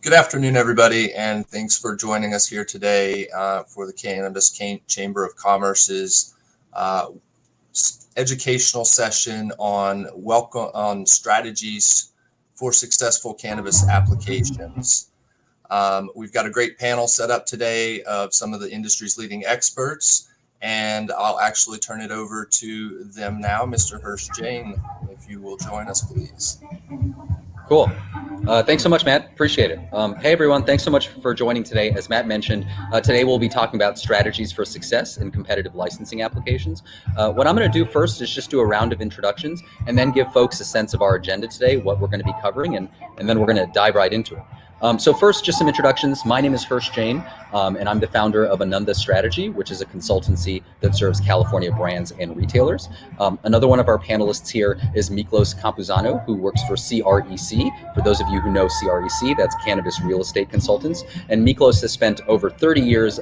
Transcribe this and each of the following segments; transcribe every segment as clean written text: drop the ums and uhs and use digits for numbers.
Good afternoon, everybody, and thanks for joining us here today for the Cannabis Chamber of Commerce's educational session on strategies for successful cannabis applications. We've got a great panel set up today of some of the industry's leading experts, and I'll actually turn it over to them now. Mr. Hirsch Jane, if you will join us, please. Cool. Thanks so much, Matt. Appreciate it. Hey, everyone. Thanks so much for joining today. As Matt mentioned, today we'll be talking about strategies for success in competitive licensing applications. What I'm going to do first is just do a round of introductions and then give folks a sense of our agenda today, what we're going to be covering, and then we're going to dive right into it. So first, just some introductions. My name is Hirsch Jane, and I'm the founder of Ananda Strategy, which is a consultancy that serves California brands and retailers. Another one of our panelists here is Miklos Kampuzano, who works for CREC. For those of you who know CREC, that's Cannabis Real Estate Consultants. And Miklos has spent over 30 years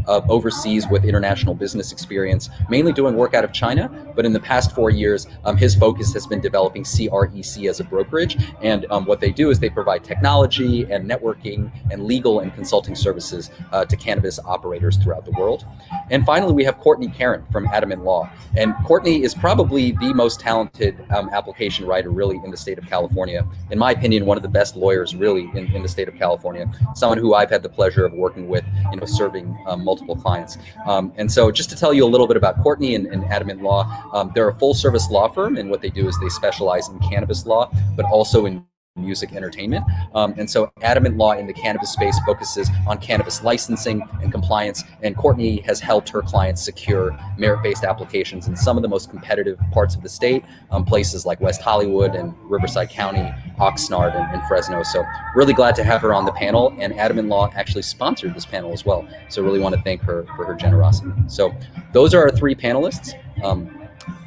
overseas with international business experience, mainly doing work out of China. But in the past 4 years, his focus has been developing CREC as a brokerage. And what they do is they provide technology and networking and legal and consulting services to cannabis operators throughout the world. And finally, we have Courtney Karen from Adamant Law. And Courtney is probably the most talented application writer really in the state of California. In my opinion, one of the best lawyers really in the state of California, someone who I've had the pleasure of working with, serving multiple clients. And so just to tell you a little bit about Courtney and Adamant Law, they're a full service law firm, and what they do is they specialize in cannabis law, but also in music entertainment. And so Adamant Law in the cannabis space focuses on cannabis licensing and compliance, and Courtney has helped her clients secure merit-based applications in some of the most competitive parts of the state, places like West Hollywood and Riverside County, Oxnard, and Fresno. So really glad to have her on the panel, and Adamant Law actually sponsored this panel as well. So really want to thank her for her generosity. So those are our three panelists.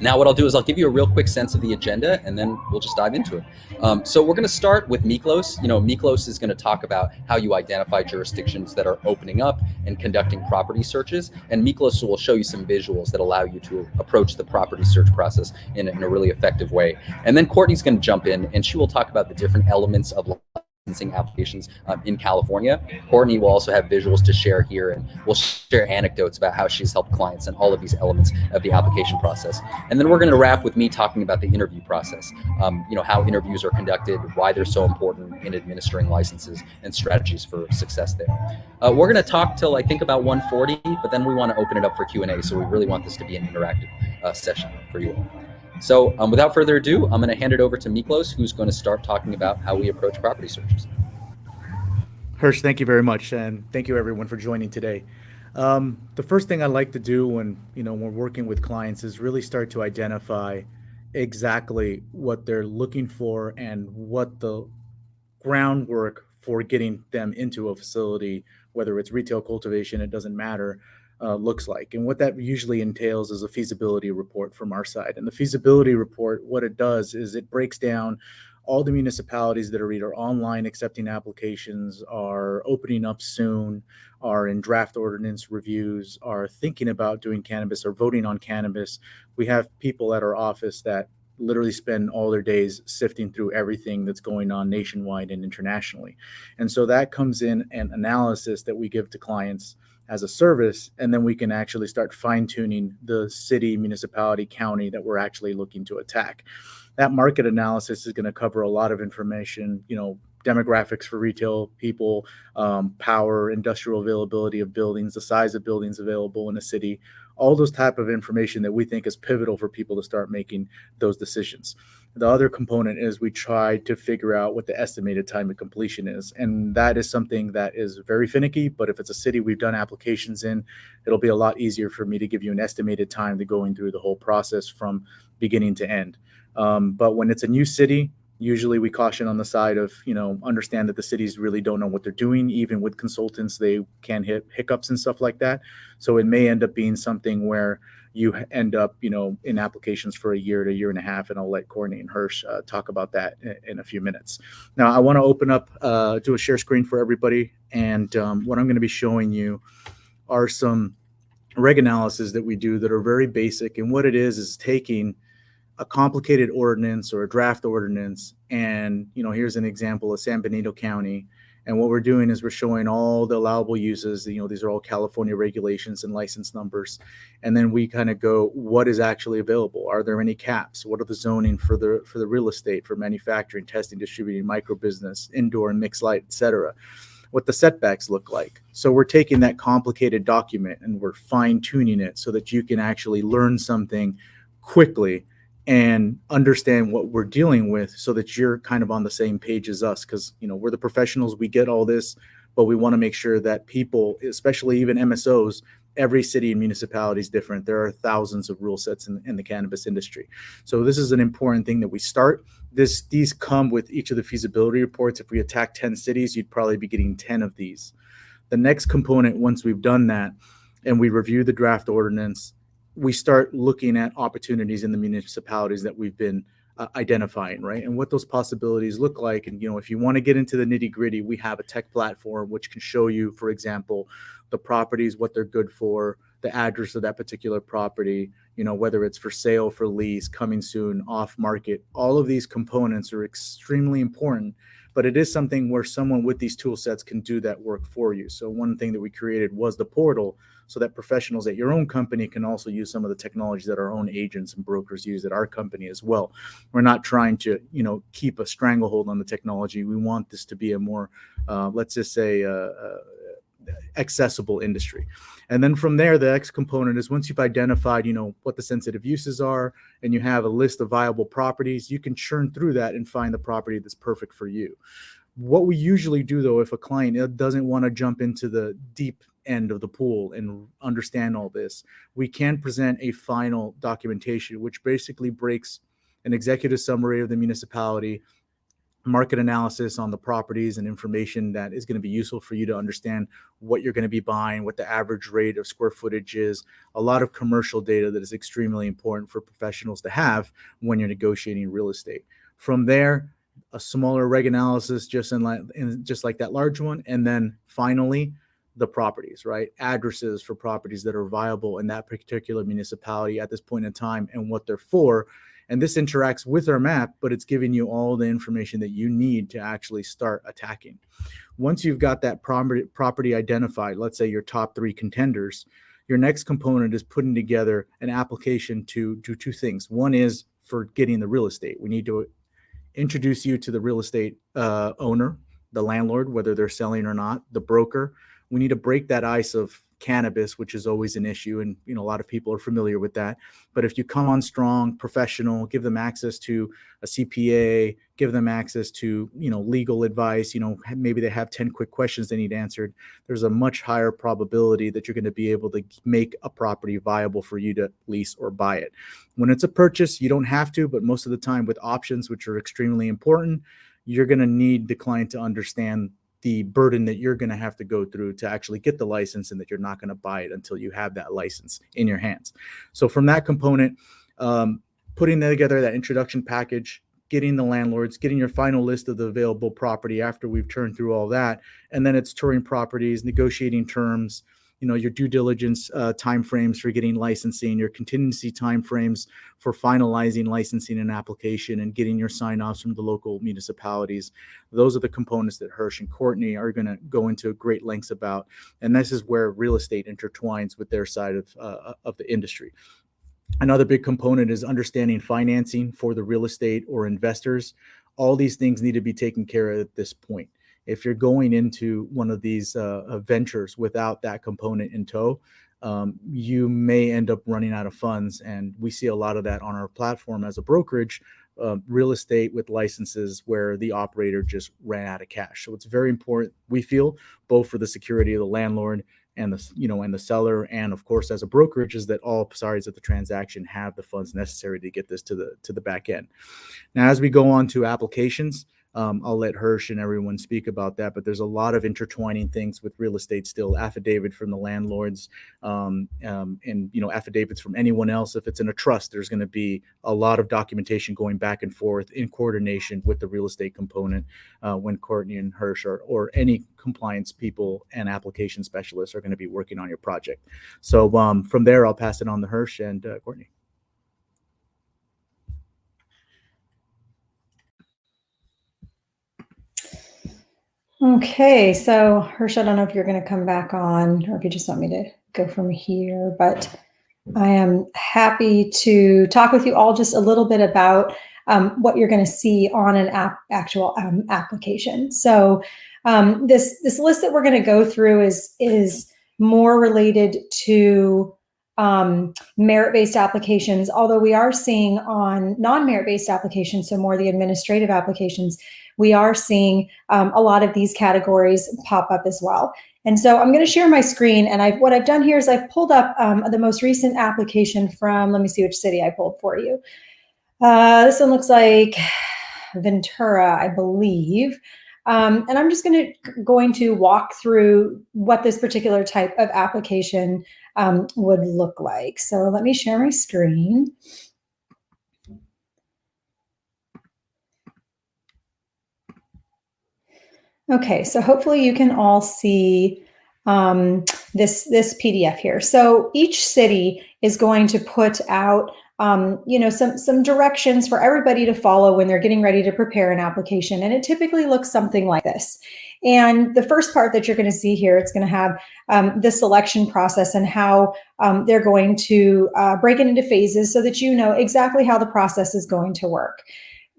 Now what I'll do is I'll give you a real quick sense of the agenda, and then we'll just dive into it. So we're going to start with Miklos. Miklos is going to talk about how you identify jurisdictions that are opening up and conducting property searches. And Miklos will show you some visuals that allow you to approach the property search process in a really effective way. And then Courtney's going to jump in, and she will talk about the different elements of licensing applications in California. Courtney will also have visuals to share here, and we'll share anecdotes about how she's helped clients and all of these elements of the application process. And then we're going to wrap with me talking about the interview process, how interviews are conducted, why they're so important in administering licenses, and strategies for success there. We're going to talk till I think about 1:40, but then we want to open it up for Q&A, so we really want this to be an interactive session for you all. So without further ado, I'm going to hand it over to Miklos, who's going to start talking about how we approach property searches. Hirsch, thank you very much, and thank you everyone for joining today. The first thing I like to do when we're working with clients is really start to identify exactly what they're looking for and what the groundwork for getting them into a facility, whether it's retail cultivation, it doesn't matter, looks like. And what that usually entails is a feasibility report from our side. And the feasibility report, what it does is it breaks down all the municipalities that are either online accepting applications, are opening up soon, are in draft ordinance reviews, are thinking about doing cannabis or voting on cannabis. We have people at our office that literally spend all their days sifting through everything that's going on nationwide and internationally. And so that comes in an analysis that we give to clients as a service, and then we can actually start fine-tuning the city, municipality, county that we're actually looking to attack. That market analysis is going to cover a lot of information, demographics for retail people, power, industrial availability of buildings, the size of buildings available in a city, all those type of information that we think is pivotal for people to start making those decisions. The other component is we try to figure out what the estimated time of completion is. And that is something that is very finicky, but if it's a city we've done applications in, it'll be a lot easier for me to give you an estimated time to going through the whole process from beginning to end. But when it's a new city, usually we caution on the side of, understand that the cities really don't know what they're doing. Even with consultants, they can hit hiccups and stuff like that. So it may end up being something where you end up, in applications for a year to a year and a half. And I'll let Courtney and Hirsch talk about that in a few minutes. Now, I want to open up, do a share screen for everybody. And what I'm going to be showing you are some reg analysis that we do that are very basic. And what it is taking a complicated ordinance or a draft ordinance, and here's an example of San Benito County, And what we're doing is we're showing all the allowable uses. These are all California regulations and license numbers. And then we kind of go, what is actually available? Are there any caps? What are the zoning for the real estate, for manufacturing, testing, distributing, micro business, indoor and mixed light, et cetera? What the setbacks look like. So we're taking that complicated document and we're fine tuning it so that you can actually learn something quickly and understand what we're dealing with, so that you're kind of on the same page as us. Because we're the professionals, we get all this, but we want to make sure that people, especially even MSOs, every city and municipality is different. There are thousands of rule sets in the cannabis industry. So this is an important thing that we start. These come with each of the feasibility reports. If we attack 10 cities, you'd probably be getting 10 of these. The next component, once we've done that and we review the draft ordinance, we start looking at opportunities in the municipalities that we've been identifying, right? And what those possibilities look like. And, if you want to get into the nitty gritty, we have a tech platform which can show you, for example, the properties, what they're good for, the address of that particular property, whether it's for sale, for lease, coming soon, off market. All of these components are extremely important, but it is something where someone with these tool sets can do that work for you. So one thing that we created was the portal, so that professionals at your own company can also use some of the technology that our own agents and brokers use at our company as well. We're not trying to, keep a stranglehold on the technology. We want this to be a more, let's just say, accessible industry. And then from there, the next component is, once you've identified, what the sensitive uses are, and you have a list of viable properties, you can churn through that and find the property that's perfect for you. What we usually do, though, if a client doesn't want to jump into the deep end of the pool and understand all this, we can present a final documentation, which basically breaks an executive summary of the municipality, market analysis on the properties, and information that is going to be useful for you to understand what you're going to be buying, what the average rate of square footage is, a lot of commercial data that is extremely important for professionals to have when you're negotiating real estate. From there, a smaller reg analysis, just like that large one. And then finally, the properties, right? Addresses for properties that are viable in that particular municipality at this point in time and what they're for. And this interacts with our map, but it's giving you all the information that you need to actually start attacking. Once you've got that property identified, let's say your top 3 contenders, your next component is putting together an application to do 2 things. One is for getting the real estate. We need to introduce you to the real estate owner, the landlord, whether they're selling or not, the broker. We need to break that ice of cannabis, which is always an issue. And, a lot of people are familiar with that. But if you come on strong, professional, give them access to a CPA, give them access to, legal advice, maybe they have 10 quick questions they need answered, there's a much higher probability that you're going to be able to make a property viable for you to lease or buy it. When it's a purchase, you don't have to, but most of the time with options, which are extremely important, you're going to need the client to understand the burden that you're going to have to go through to actually get the license, and that you're not going to buy it until you have that license in your hands. So from that component, putting together that introduction package, getting the landlords, getting your final list of the available property after we've turned through all that, and then it's touring properties, negotiating terms, your due diligence timeframes for getting licensing, your contingency timeframes for finalizing licensing and application, and getting your sign-offs from the local municipalities. Those are the components that Hirsch and Courtney are going to go into great lengths about. And this is where real estate intertwines with their side of the industry. Another big component is understanding financing for the real estate or investors. All these things need to be taken care of at this point. If you're going into one of these ventures without that component in tow, you may end up running out of funds. And we see a lot of that on our platform as a brokerage, real estate with licenses where the operator just ran out of cash. So it's very important, we feel, both for the security of the landlord and the seller, and of course as a brokerage, is that all sides of the transaction have the funds necessary to get this to the back end. Now, as we go on to applications, I'll let Hirsch and everyone speak about that, but there's a lot of intertwining things with real estate still. Affidavit from the landlords, and affidavits from anyone else. If it's in a trust, there's going to be a lot of documentation going back and forth in coordination with the real estate component when Courtney and Hirsch or any compliance people and application specialists are going to be working on your project. So from there, I'll pass it on to Hirsch and Courtney. Okay, so Hirsch, I don't know if you're going to come back on or if you just want me to go from here, but I am happy to talk with you all just a little bit about what you're going to see on an actual application. So this list that we're going to go through is more related to merit-based applications, although we are seeing on non-merit-based applications, so more the administrative applications, we are seeing a lot of these categories pop up as well. And so I'm going to share my screen, and what I've done here is I've pulled up the most recent application from, let me see which city I pulled for you. This one looks like Ventura, I believe. And I'm just going to walk through what this particular type of application would look like. So let me share my screen. Okay, so hopefully you can all see this PDF here. So each city is going to put out some directions for everybody to follow when they're getting ready to prepare an application. And it typically looks something like this. And the first part that you're going to see here, it's going to have the selection process and how they're going to break it into phases so that you know exactly how the process is going to work.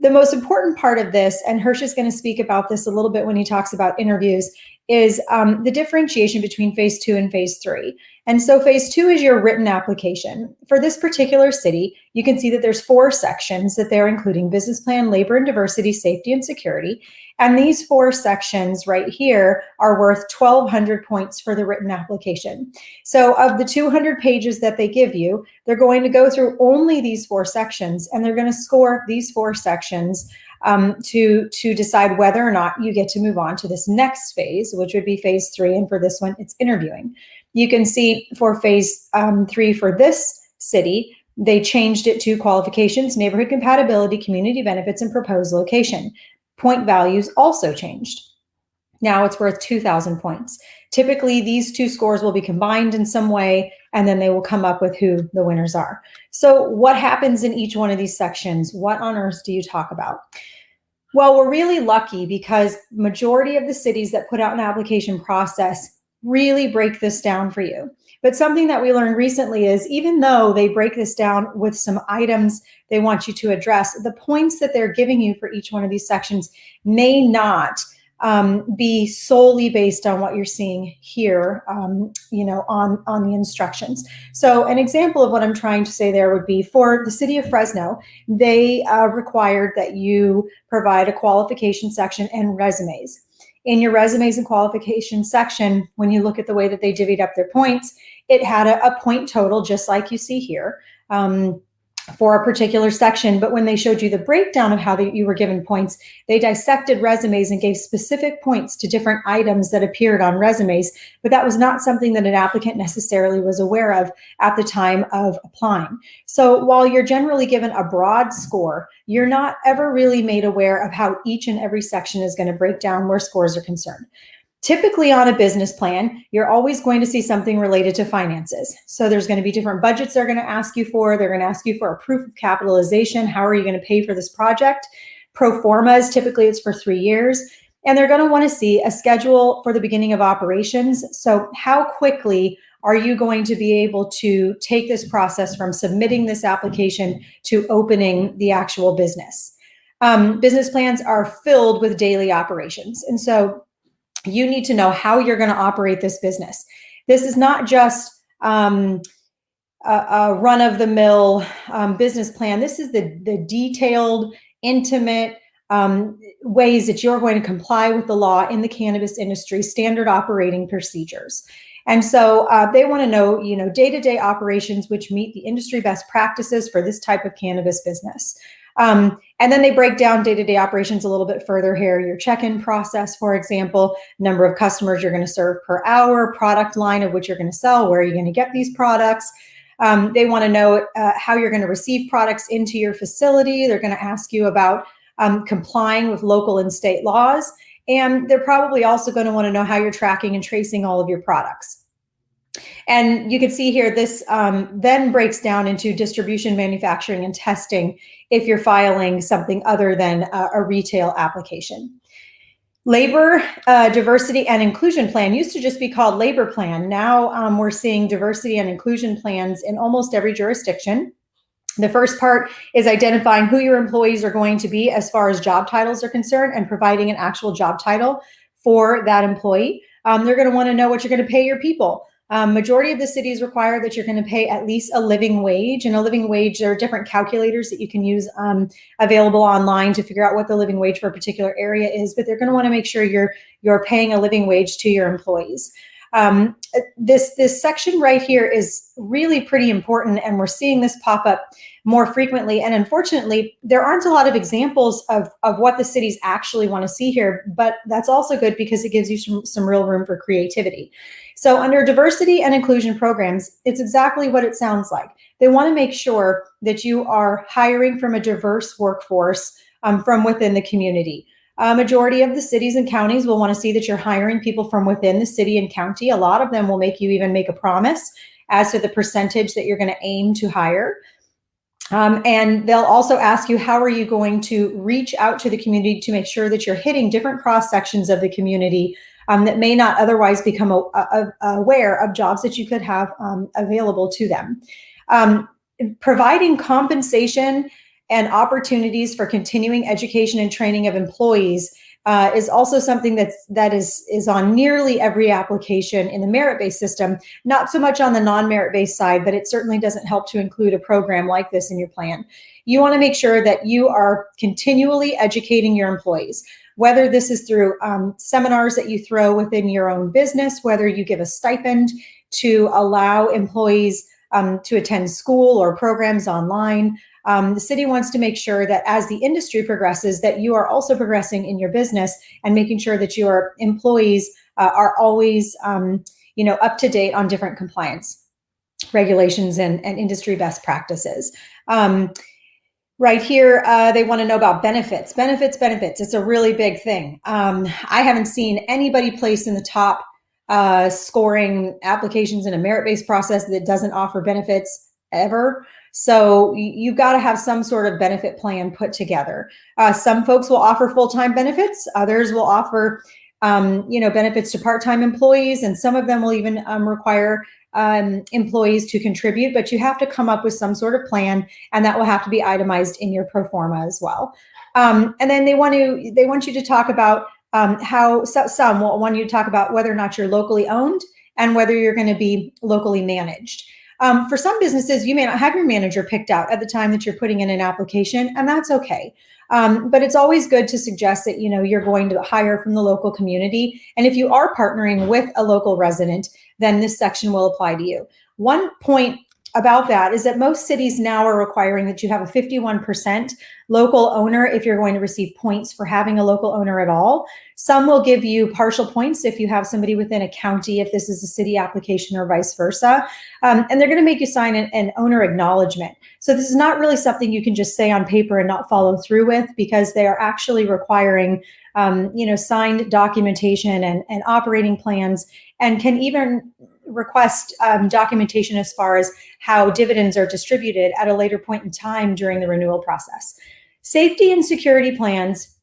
The most important part of this, and Hirsch is going to speak about this a little bit when he talks about interviews, is the differentiation between phase 2 and phase 3. And so phase 2 is your written application. For this particular city, you can see that there's 4 sections that they're including: business plan, labor and diversity, safety and security. And these 4 sections right here are worth 1,200 points for the written application. So of the 200 pages that they give you, they're going to go through only these 4 sections, and they're going to score these 4 sections to decide whether or not you get to move on to this next phase, which would be phase 3. And for this one, it's interviewing. You can see for phase 3 for this city, they changed it to qualifications, neighborhood compatibility, community benefits, and proposed location. Point values also changed. Now it's worth 2,000 points. Typically, these 2 scores will be combined in some way, and then they will come up with who the winners are. So what happens in each one of these sections? What on earth do you talk about? Well, we're really lucky because majority of the cities that put out an application process really break this down for you. But something that we learned recently is even though they break this down with some items they want you to address, the points that they're giving you for each one of these sections may not be solely based on what you're seeing here, on the instructions. So an example of what I'm trying to say there would be for the city of Fresno, they required that you provide a qualification section and resumes. In your resumes and qualifications section, when you look at the way that they divvied up their points, it had a point total, just like you see here, for a particular section. But when they showed you the breakdown of how you were given points, they dissected resumes and gave specific points to different items that appeared on resumes. But that was not something that an applicant necessarily was aware of at the time of applying. So while you're generally given a broad score, you're not ever really made aware of how each and every section is going to break down where scores are concerned. Typically on a business plan, you're always going to see something related to finances. So there's going to be different budgets they're going to ask you for. They're going to ask you for a proof of capitalization. How are you going to pay for this project? Pro formas, typically it's for 3 years. And they're going to want to see a schedule for the beginning of operations. So how quickly are you going to be able to take this process from submitting this application to opening the actual business? Business plans are filled with daily operations. And so you need to know how you're going to operate this business. This is not just a run-of-the-mill business plan. This is the detailed, intimate ways that you're going to comply with the law in the cannabis industry, standard operating procedures. And so they want to know, day-to-day operations which meet the industry best practices for this type of cannabis business. And then they break down day-to-day operations a little bit further here. Your check-in process, for example, number of customers you're going to serve per hour, product line of which you're going to sell, where are you going to get these products. They want to know how you're going to receive products into your facility. They're going to ask you about complying with local and state laws. And they're probably also going to want to know how you're tracking and tracing all of your products. And you can see here, this then breaks down into distribution, manufacturing, and testing if you're filing something other than a retail application. Labor diversity and inclusion plan used to just be called labor plan. Now we're seeing diversity and inclusion plans in almost every jurisdiction. The first part is identifying who your employees are going to be as far as job titles are concerned and providing an actual job title for that employee. They're going to want to know what you're going to pay your people. Majority of the cities require that you're going to pay at least a living wage, and a living wage, there are different calculators that you can use available online to figure out what the living wage for a particular area is, but they're going to want to make sure you're paying a living wage to your employees. This section right here is really pretty important, and we're seeing this pop up more frequently. And unfortunately, there aren't a lot of examples of what the cities actually want to see here, but that's also good because it gives you some real room for creativity. So under diversity and inclusion programs, it's exactly what it sounds like. They want to make sure that you are hiring from a diverse workforce from within the community. Majority of the cities and counties will want to see that you're hiring people from within the city and county. A lot of them will make you even make a promise as to the percentage that you're going to aim to hire. And they'll also ask you, how are you going to reach out to the community to make sure that you're hitting different cross sections of the community that may not otherwise become aware of jobs that you could have available to them. Providing compensation and opportunities for continuing education and training of employees is also something that is on nearly every application in the merit-based system, not so much on the non-merit-based side, but it certainly doesn't help to include a program like this in your plan. You want to make sure that you are continually educating your employees, whether this is through seminars that you throw within your own business, whether you give a stipend to allow employees to attend school or programs online. The city wants to make sure that as the industry progresses, that you are also progressing in your business and making sure that your employees are always, up to date on different compliance regulations and industry best practices. Right here, they want to know about benefits. Benefits. It's a really big thing. I haven't seen anybody place in the top scoring applications in a merit-based process that doesn't offer benefits ever. So you've got to have some sort of benefit plan put together. Some folks will offer full-time benefits. Others will offer, benefits to part-time employees, and some of them will even require employees to contribute. But you have to come up with some sort of plan, and that will have to be itemized in your pro forma as well. And then they want you to talk about some will want you to talk about whether or not you're locally owned and whether you're going to be locally managed. For some businesses, you may not have your manager picked out at the time that you're putting in an application, and that's okay. But it's always good to suggest that, you're going to hire from the local community. And if you are partnering with a local resident, then this section will apply to you. One point about that is that most cities now are requiring that you have a 51% local owner if you're going to receive points for having a local owner at all. Some will give you partial points if you have somebody within a county, if this is a city application or vice versa. And they're going to make you sign an owner acknowledgement. So this is not really something you can just say on paper and not follow through with, because they are actually requiring signed documentation and operating plans, and can even request documentation as far as how dividends are distributed at a later point in time during the renewal process. Safety and security plans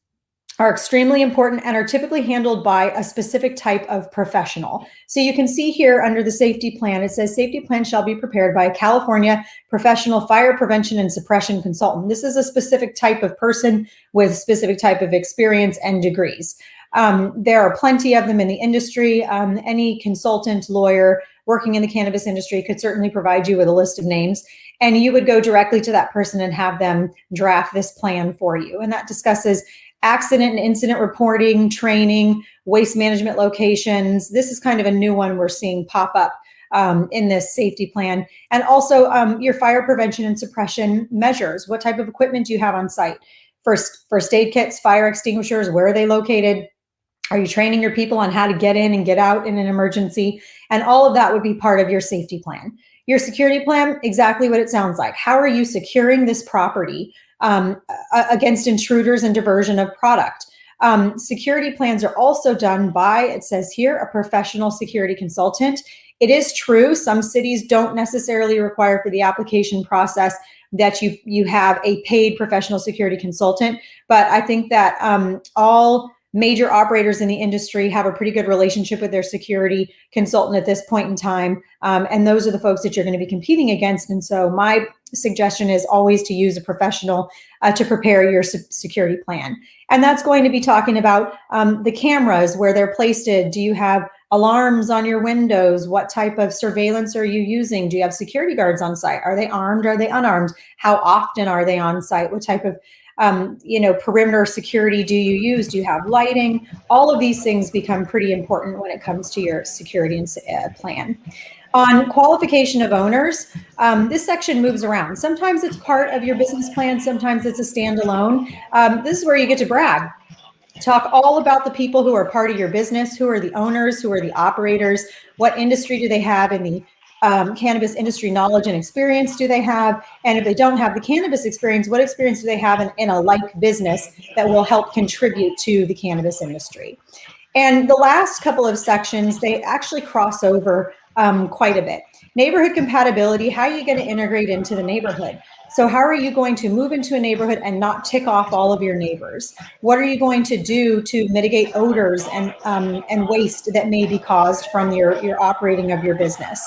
are extremely important and are typically handled by a specific type of professional. So you can see here under the safety plan, it says safety plan shall be prepared by a California professional fire prevention and suppression consultant. This is a specific type of person with specific type of experience and degrees. There are plenty of them in the industry. Any consultant, lawyer working in the cannabis industry could certainly provide you with a list of names, and you would go directly to that person and have them draft this plan for you. And that discusses accident and incident reporting, training, waste management locations. This is kind of a new one we're seeing pop up in this safety plan. And also your fire prevention and suppression measures. What type of equipment do you have on site? First aid kits, fire extinguishers, where are they located? Are you training your people on how to get in and get out in an emergency? And all of that would be part of your safety plan. Your security plan, exactly what it sounds like. How are you securing this property against intruders and diversion of product? Security plans are also done by, it says here, a professional security consultant. It is true, some cities don't necessarily require for the application process that you have a paid professional security consultant, but I think that all major operators in the industry have a pretty good relationship with their security consultant at this point in time. And those are the folks that you're going to be competing against. And so my suggestion is always to use a professional to prepare your security plan. And that's going to be talking about the cameras, where they're placed. Do you have alarms on your windows? What type of surveillance are you using? Do you have security guards on site? Are they armed? Are they unarmed? How often are they on site? What type of perimeter security do you use? Do you have lighting? All of these things become pretty important when it comes to your security plan. On qualification of owners, this section moves around. Sometimes it's part of your business plan. Sometimes it's a standalone. This is where you get to brag. Talk all about the people who are part of your business, who are the owners, who are the operators, what industry do they have in the cannabis industry knowledge and experience do they have? And if they don't have the cannabis experience, what experience do they have in a like business that will help contribute to the cannabis industry? And the last couple of sections, they actually cross over quite a bit. Neighborhood compatibility, how are you going to integrate into the neighborhood? So how are you going to move into a neighborhood and not tick off all of your neighbors? What are you going to do to mitigate odors and waste that may be caused from your operating of your business?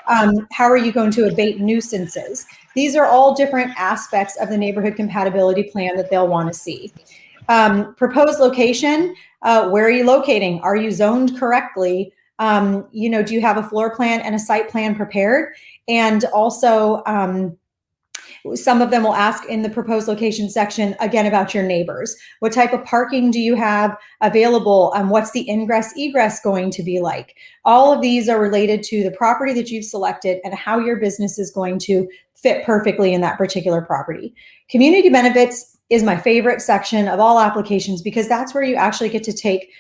How are you going to abate nuisances? These are all different aspects of the neighborhood compatibility plan that they'll want to see. Proposed location, where are you locating? Are you zoned correctly? Do you have a floor plan and a site plan prepared? And also, some of them will ask in the proposed location section, again, about your neighbors. What type of parking do you have available? What's the ingress egress going to be like? All of these are related to the property that you've selected and how your business is going to fit perfectly in that particular property. Community benefits is my favorite section of all applications, because that's where you actually get to take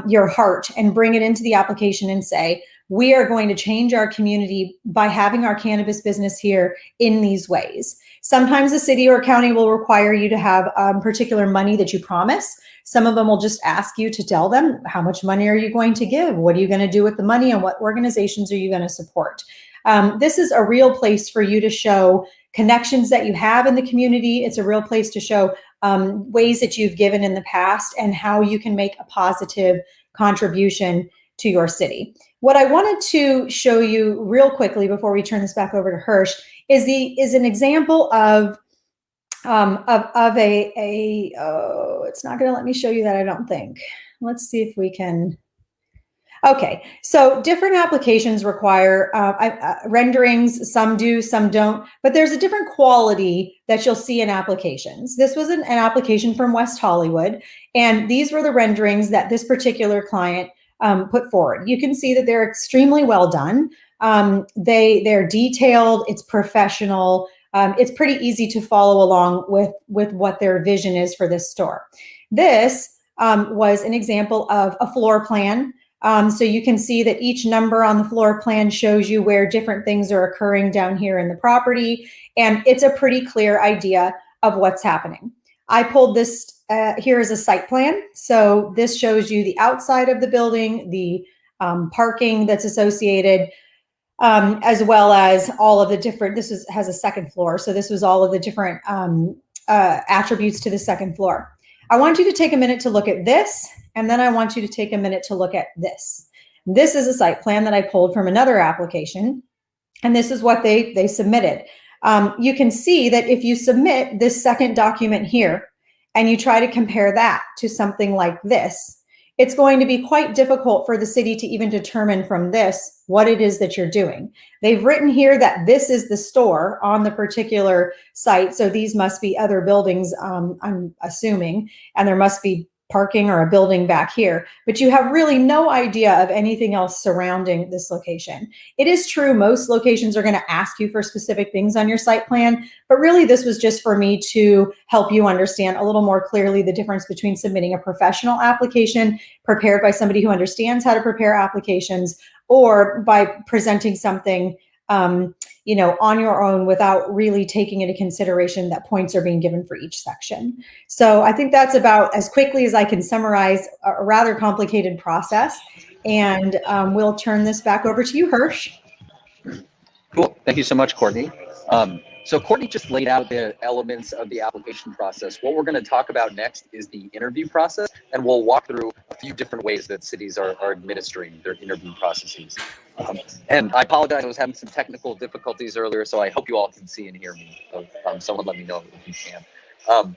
your heart and bring it into the application and say, we are going to change our community by having our cannabis business here in these ways. Sometimes the city or county will require you to have particular money that you promise. Some of them will just ask you to tell them, how much money are you going to give? What are you going to do with the money, and what organizations are you going to support? This is a real place for you to show connections that you have in the community. It's a real place to show ways that you've given in the past and how you can make a positive contribution to your city. What I wanted to show you real quickly before we turn this back over to Hirsch is an example of it's not going to let me show you that, I don't think. Let's see if we can. Okay, so different applications require renderings. Some do, some don't, but there's a different quality that you'll see in applications. This was an application from West Hollywood, and these were the renderings that this particular client put forward. You can see that they're extremely well done. They're detailed, it's professional. It's pretty easy to follow along with what their vision is for this store. This was an example of a floor plan. So you can see that each number on the floor plan shows you where different things are occurring down here in the property. And it's a pretty clear idea of what's happening. I pulled this, here is a site plan. So this shows you the outside of the building, the parking that's associated, as well as all of the different, has a second floor. So this was all of the different attributes to the second floor. I want you to take a minute to look at this, and then I want you to take a minute to look at this. This is a site plan that I pulled from another application, and this is what they submitted. You can see that if you submit this second document here, and you try to compare that to something like this, it's going to be quite difficult for the city to even determine from this what it is that you're doing. They've written here that this is the store on the particular site, so these must be other buildings, I'm assuming, and there must be parking or a building back here, but you have really no idea of anything else surrounding this location. It is true, most locations are going to ask you for specific things on your site plan, but really this was just for me to help you understand a little more clearly the difference between submitting a professional application prepared by somebody who understands how to prepare applications, or by presenting something on your own without really taking into consideration that points are being given for each section. So I think that's about as quickly as I can summarize a rather complicated process. And we'll turn this back over to you, Hirsch. Cool. Thank you so much, Courtney. So Courtney just laid out the elements of the application process. What we're going to talk about next is the interview process, and we'll walk through a few different ways that cities are administering their interview processes. And I apologize, I was having some technical difficulties earlier, so I hope you all can see and hear me. Someone let me know if you can.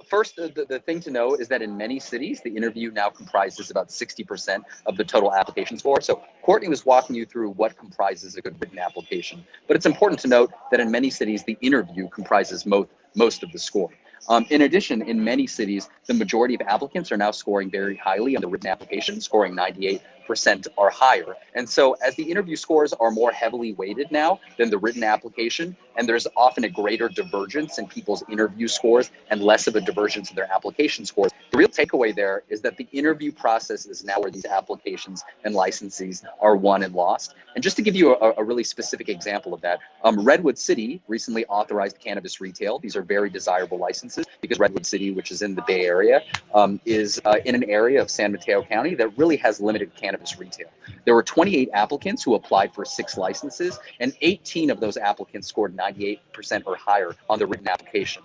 First, the thing to know is that in many cities, the interview now comprises about 60% of the total application score. So Courtney was walking you through what comprises a good written application. But it's important to note that in many cities, the interview comprises most of the score. In addition, in many cities, the majority of applicants are now scoring very highly on the written application, scoring 98% or higher. And so as the interview scores are more heavily weighted now than the written application, and there's often a greater divergence in people's interview scores and less of a divergence in their application scores, the real takeaway there is that the interview process is now where these applications and licensees are won and lost. And just to give you a really specific example of that, Redwood City recently authorized cannabis retail. These are very desirable licenses because Redwood City, which is in the Bay Area, is in an area of San Mateo County that really has limited cannabis retail. There were 28 applicants who applied for 6 licenses, and 18 of those applicants scored 98% or higher on the written application.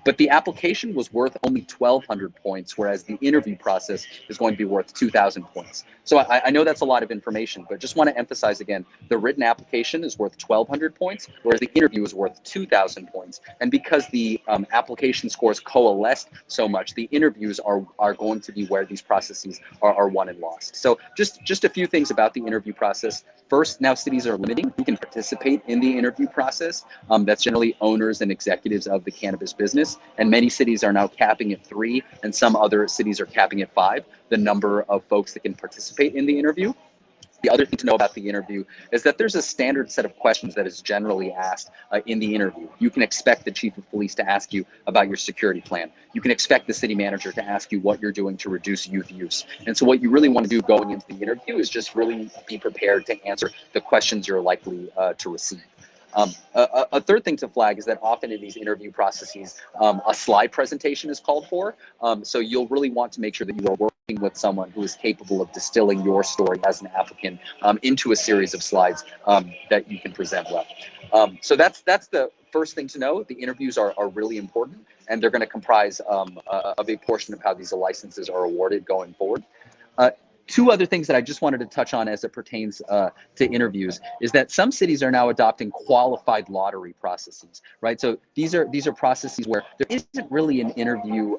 But the application was worth only 1,200 points, whereas the interview process is going to be worth 2,000 points. So I know that's a lot of information, but just want to emphasize again, the written application is worth 1,200 points, whereas the interview is worth 2,000 points. And because the application scores coalesced so much, the interviews are going to be where these processes are won and lost. So just a few things about the interview process. First, now cities are limiting who can participate in the interview process. That's generally owners and executives of the cannabis business. And many cities are now capping at 3, and some other cities are capping at 5, the number of folks that can participate in the interview. The other thing to know about the interview is that there's a standard set of questions that is generally asked in the interview. You can expect the chief of police to ask you about your security plan. You can expect the city manager to ask you what you're doing to reduce youth use. And so what you really want to do going into the interview is just really be prepared to answer the questions you're likely to receive. A third thing to flag is that often in these interview processes, a slide presentation is called for. So you'll really want to make sure that you are working with someone who is capable of distilling your story as an applicant into a series of slides that you can present well. So that's the first thing to know. The interviews are really important, and they're going to comprise a big portion of how these licenses are awarded going forward. Two other things that I just wanted to touch on as it pertains to interviews is that some cities are now adopting qualified lottery processes, right? So these are processes where there isn't really an interview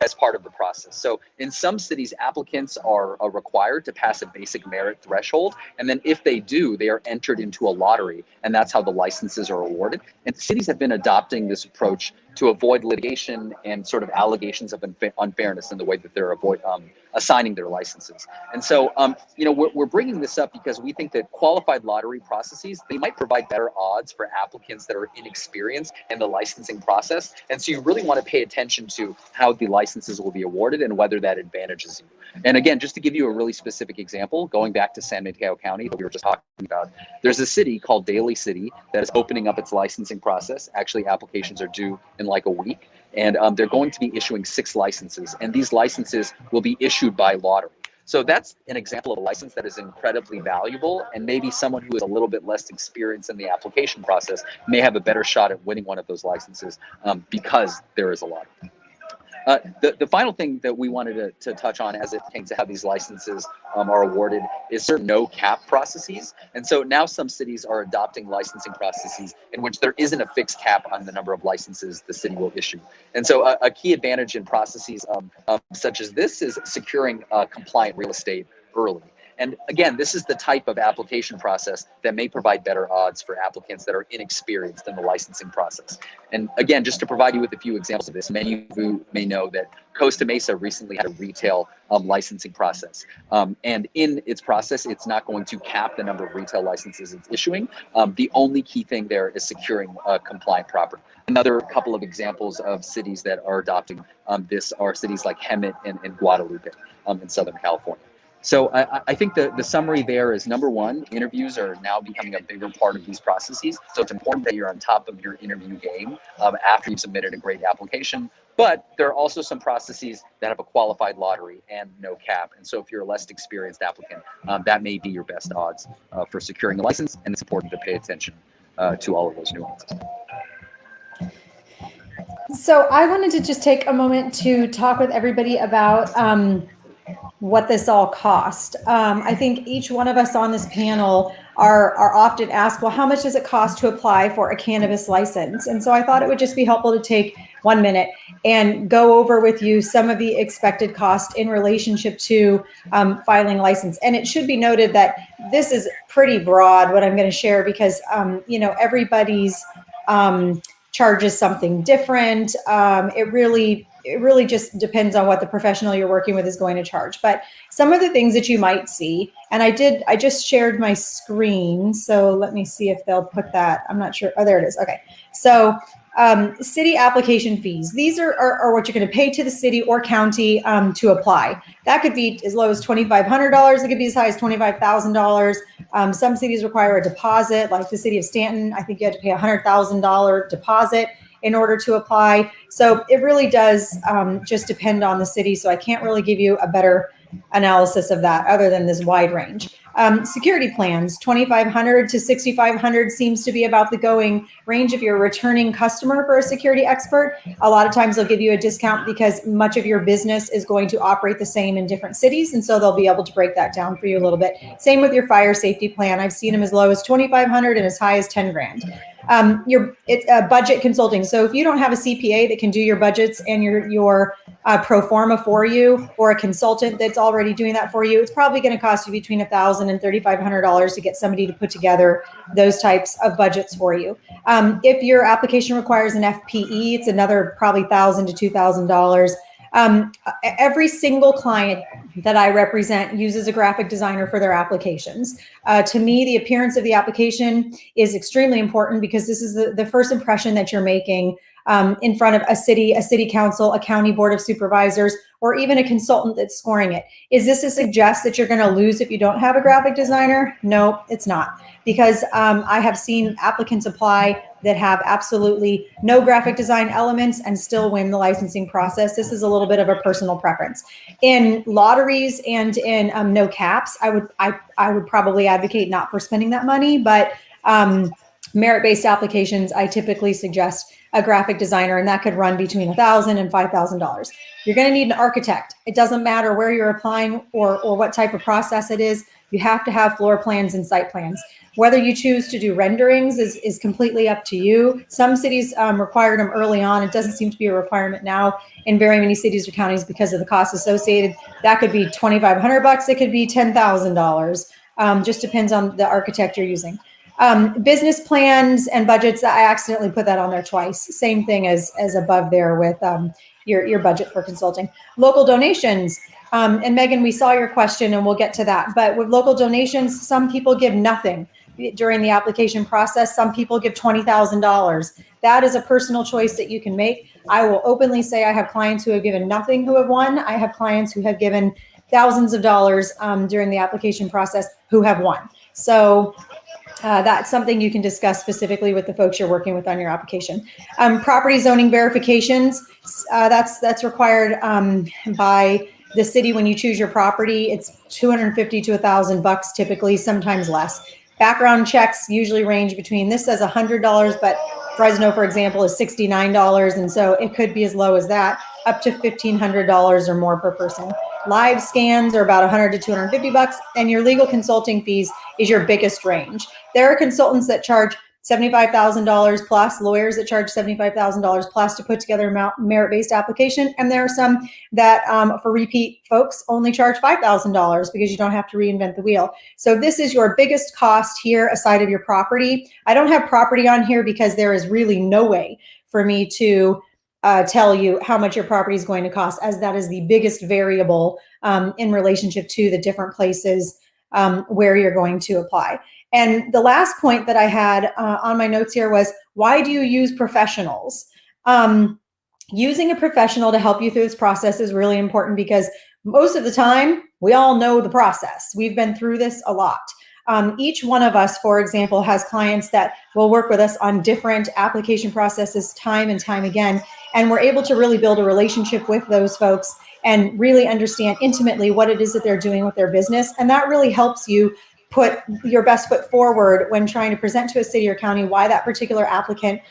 as part of the process. So in some cities, applicants are required to pass a basic merit threshold, and then if they do, they are entered into a lottery, and that's how the licenses are awarded. And cities have been adopting this approach to avoid litigation and sort of allegations of unfairness in the way that they're assigning their licenses. And so, we're bringing this up because we think that qualified lottery processes, they might provide better odds for applicants that are inexperienced in the licensing process. And so you really want to pay attention to how the licenses will be awarded and whether that advantages you. And again, just to give you a really specific example, going back to San Mateo County that we were just talking about, there's a city called Daly City that is opening up its licensing process. Actually, applications are due in like a week. And they're going to be issuing 6 licenses, and these licenses will be issued by lottery. So that's an example of a license that is incredibly valuable, and maybe someone who is a little bit less experienced in the application process may have a better shot at winning one of those licenses because there is a lottery. The final thing that we wanted to touch on as it pertains to how these licenses are awarded is certain no-cap processes. And so now some cities are adopting licensing processes in which there isn't a fixed cap on the number of licenses the city will issue. And so a key advantage in processes such as this is securing compliant real estate early. And again, this is the type of application process that may provide better odds for applicants that are inexperienced in the licensing process. And again, just to provide you with a few examples of this, many of you may know that Costa Mesa recently had a retail licensing process. And in its process, it's not going to cap the number of retail licenses it's issuing. The only key thing there is securing compliant property. Another couple of examples of cities that are adopting this are cities like Hemet and Guadalupe in Southern California. So I think the summary there is, number one, interviews are now becoming a bigger part of these processes. So it's important that you're on top of your interview game after you've submitted a great application. But there are also some processes that have a qualified lottery and no cap. And so if you're a less experienced applicant, that may be your best odds for securing a license. And it's important to pay attention to all of those nuances. So I wanted to just take a moment to talk with everybody about what this all cost. I think each one of us on this panel are often asked, well, how much does it cost to apply for a cannabis license? And so I thought it would just be helpful to take 1 minute and go over with you some of the expected cost in relationship to filing license. And it should be noted that this is pretty broad, what I'm going to share, because everybody's charges something different. It really just depends on what the professional you're working with is going to charge. But some of the things that you might see, and I just shared my screen. So let me see if they'll put that. I'm not sure. Oh, there it is. Okay. So city application fees. These are what you're going to pay to the city or county to apply. That could be as low as $2,500. It could be as high as $25,000. Some cities require a deposit, like the city of Stanton. I think you have to pay a $100,000 deposit in order to apply. So it really does just depend on the city. So I can't really give you a better analysis of that other than this wide range. Security plans, $2,500 to $6,500 seems to be about the going range if you're a returning customer for a security expert. A lot of times they'll give you a discount because much of your business is going to operate the same in different cities. And so they'll be able to break that down for you a little bit. Same with your fire safety plan. I've seen them as low as $2,500 and as high as $10,000. It's budget consulting. So if you don't have a CPA that can do your budgets and your pro forma for you, or a consultant that's already doing that for you, it's probably going to cost you between $1,000 and $3,500 to get somebody to put together those types of budgets for you. If your application requires an FPE, it's another probably $1,000 to $2,000. Every single client that I represent uses a graphic designer for their applications. To me, the appearance of the application is extremely important because this is the first impression that you're making in front of a city council, a county board of supervisors, or even a consultant that's scoring it. Is this to suggest that you're going to lose if you don't have a graphic designer? No, it's not. Because I have seen applicants apply that have absolutely no graphic design elements and still win the licensing process. This is a little bit of a personal preference. In lotteries and in no caps, I would probably advocate not for spending that money, but merit-based applications, I typically suggest a graphic designer, and that could run between $1,000 and $5,000. You're going to need an architect. It doesn't matter where you're applying or what type of process it is. You have to have floor plans and site plans. Whether you choose to do renderings is completely up to you. Some cities required them early on. It doesn't seem to be a requirement now in very many cities or counties because of the costs associated. That could be $2,500. It could be $10,000. Just depends on the architect you're using. Business plans and budgets, I accidentally put that on there twice. Same thing as above there with your budget for consulting. Local donations. And Megan, we saw your question and we'll get to that. But with local donations, some people give nothing during the application process. Some people give $20,000. That is a personal choice that you can make. I will openly say I have clients who have given nothing who have won. I have clients who have given thousands of dollars during the application process who have won. So that's something you can discuss specifically with the folks you're working with on your application. Property zoning verifications, that's required by the city when you choose your property. It's $250 to $1,000 typically, sometimes less. Background checks usually range between, this says $100, but Fresno, for example, is $69. And so it could be as low as that, up to $1,500 or more per person. Live scans are about $100 to $250, and your legal consulting fees is your biggest range. There are consultants that charge $75,000 plus, lawyers that charge $75,000 plus to put together a merit-based application. And there are some that for repeat folks only charge $5,000 because you don't have to reinvent the wheel. So this is your biggest cost here aside of your property. I don't have property on here because there is really no way for me to tell you how much your property is going to cost, as that is the biggest variable in relationship to the different places where you're going to apply. And the last point that I had on my notes here was, why do you use professionals? Using a professional to help you through this process is really important because most of the time, We all know the process. We've been through this a lot. Each one of us, for example, has clients that will work with us on different application processes time and time again. And we're able to really build a relationship with those folks and really understand intimately what it is that they're doing with their business. And that really helps you put your best foot forward when trying to present to a city or county why that particular applicant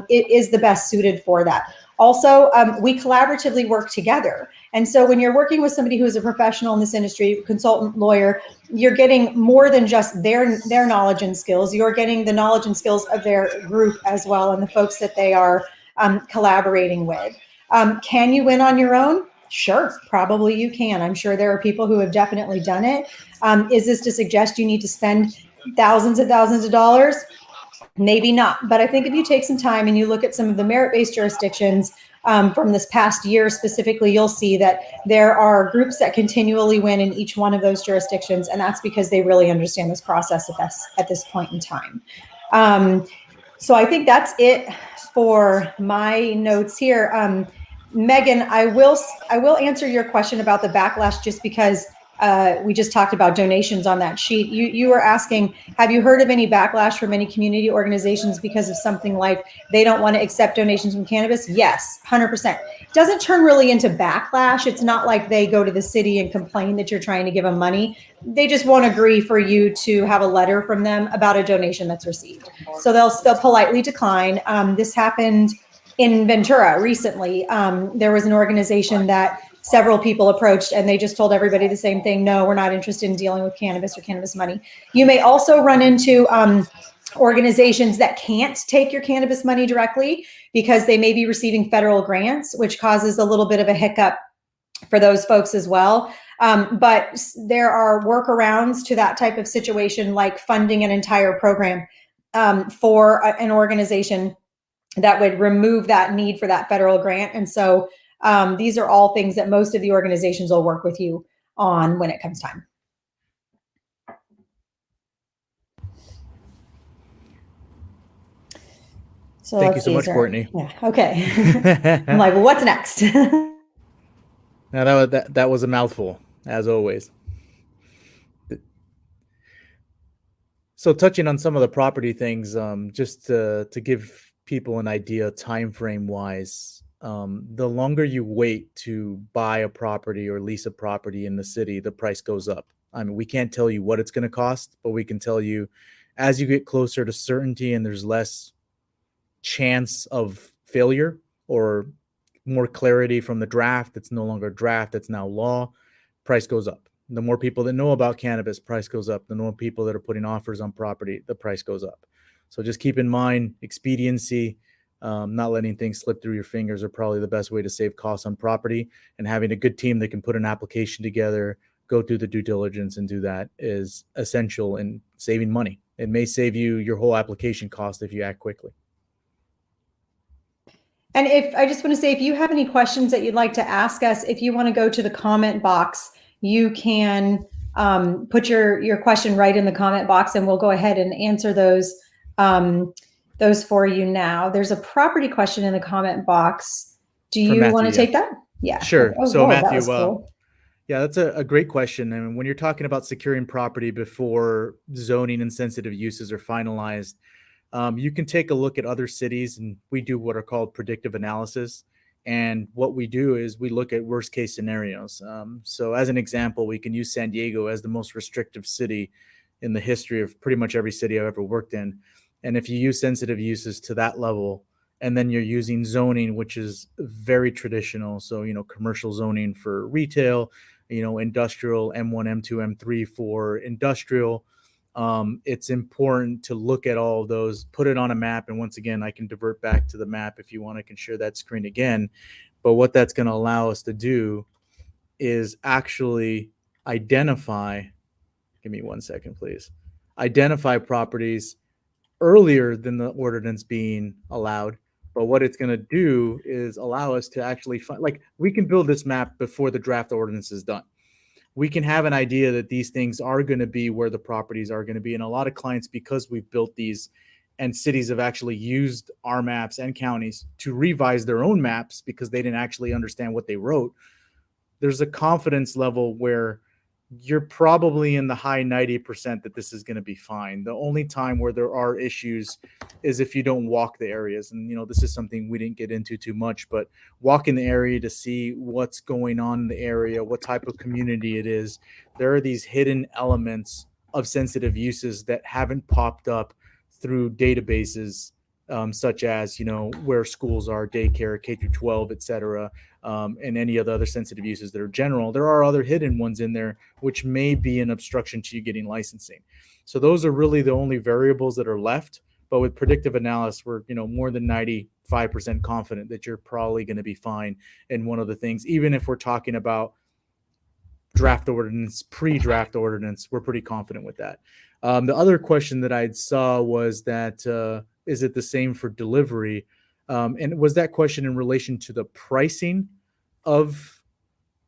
it is the best suited for that. Also, we collaboratively work together. And so when you're working with somebody who is a professional in this industry, consultant, lawyer, you're getting more than just their knowledge and skills. You're getting the knowledge and skills of their group as well, and the folks that they are collaborating with. Can you win on your own? Sure, probably you can. I'm sure there are people who have definitely done it. Is this to suggest you need to spend thousands and thousands of dollars? Maybe not. But I think if you take some time and you look at some of the merit-based jurisdictions from this past year specifically, you'll see that there are groups that continually win in each one of those jurisdictions. And that's because they really understand this process at this point in time. So I think that's it for my notes here. Megan, I will answer your question about the backlash just because we just talked about donations on that sheet. You were asking, have you heard of any backlash from any community organizations because of something like they don't want to accept donations from cannabis? Yes, 100%. It doesn't turn really into backlash. It's not like they go to the city and complain that you're trying to give them money. They just won't agree for you to have a letter from them about a donation that's received. So they'll politely decline. This happened in Ventura recently. There was an organization that several people approached and they just told everybody the same thing. No, we're not interested in dealing with cannabis or cannabis money. You may also run into organizations that can't take your cannabis money directly because they may be receiving federal grants, which causes a little bit of a hiccup for those folks as well. But there are workarounds to that type of situation, like funding an entire program for an organization that would remove that need for that federal grant. And so these are all things that most of the organizations will work with you on when it comes time. So thank you so much, Courtney. Yeah. Okay. I'm like, well, what's next? Now that was a mouthful, as always. So touching on some of the property things, just to give people an idea time frame wise, the longer you wait to buy a property or lease a property in the city, the price goes up. I mean, we can't tell you what it's going to cost, but we can tell you as you get closer to certainty and there's less chance of failure or more clarity from the draft, it's no longer draft, it's now law, price goes up. The more people that know about cannabis, price goes up. The more people that are putting offers on property, the price goes up. So just keep in mind expediency, not letting things slip through your fingers are probably the best way to save costs on property, and having a good team that can put an application together, go through the due diligence and do that is essential in saving money. It may save you your whole application cost if you act quickly. And I just want to say, if you have any questions that you'd like to ask us, if you want to go to the comment box, you can put your question right in the comment box and we'll go ahead and answer those for you now. There's a property question in the comment box. Do you want to take that? Yeah. Sure. Oh, so Lord, Matthew, cool. Yeah, that's a great question. And when you're talking about securing property before zoning and sensitive uses are finalized, you can take a look at other cities, and we do what are called predictive analysis. And what we do is we look at worst case scenarios. So as an example, we can use San Diego as the most restrictive city in the history of pretty much every city I've ever worked in. And if you use sensitive uses to that level, and then you're using zoning, which is very traditional. So, commercial zoning for retail, industrial, M1, M2, M3 for industrial. It's important to look at all of those, put it on a map. And once again, I can divert back to the map if you want. I can share that screen again. But what that's going to allow us to do is actually identify, give me 1 second, please, identify properties earlier than the ordinance being allowed. But what it's going to do is allow us to actually find, like, we can build this map before the draft ordinance is done. We can have an idea that these things are going to be where the properties are going to be. And a lot of clients, because we've built these and cities have actually used our maps and counties to revise their own maps because they didn't actually understand what they wrote. There's a confidence level where you're probably in the high 90% that this is going to be fine. The only time where there are issues is if you don't walk the areas. And, this is something we didn't get into too much, but walking the area to see what's going on in the area, what type of community it is. There are these hidden elements of sensitive uses that haven't popped up through databases, such as, where schools are, daycare, K through 12, et cetera, and any of the other sensitive uses that are general. There are other hidden ones in there, which may be an obstruction to you getting licensing. So those are really the only variables that are left. But with predictive analysis, we're, more than 95% confident that you're probably going to be fine. And one of the things, even if we're talking about draft ordinance, pre-draft ordinance, we're pretty confident with that. The other question that I saw was that, is it the same for delivery? And was that question in relation to the pricing of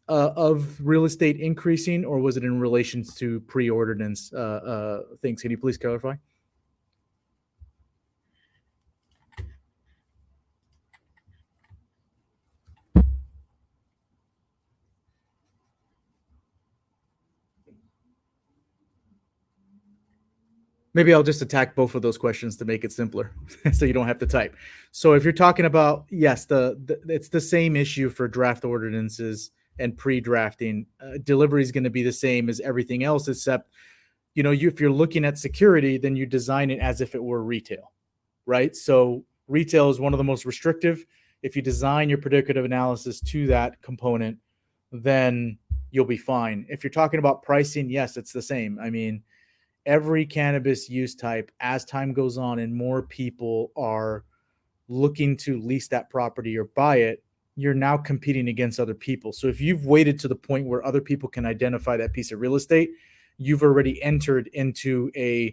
real estate increasing, or was it in relation to pre-ordinance things? Can you please clarify? Maybe I'll just attack both of those questions to make it simpler so you don't have to type. So if you're talking about, yes, it's the same issue for draft ordinances and pre-drafting. Delivery is going to be the same as everything else, except, if you're looking at security, then you design it as if it were retail, right? So retail is one of the most restrictive. If you design your predictive analysis to that component, then you'll be fine. If you're talking about pricing, yes, it's the same. I mean, every cannabis use type, as time goes on and more people are looking to lease that property or buy it, you're now competing against other people. So if you've waited to the point where other people can identify that piece of real estate, you've already entered into a,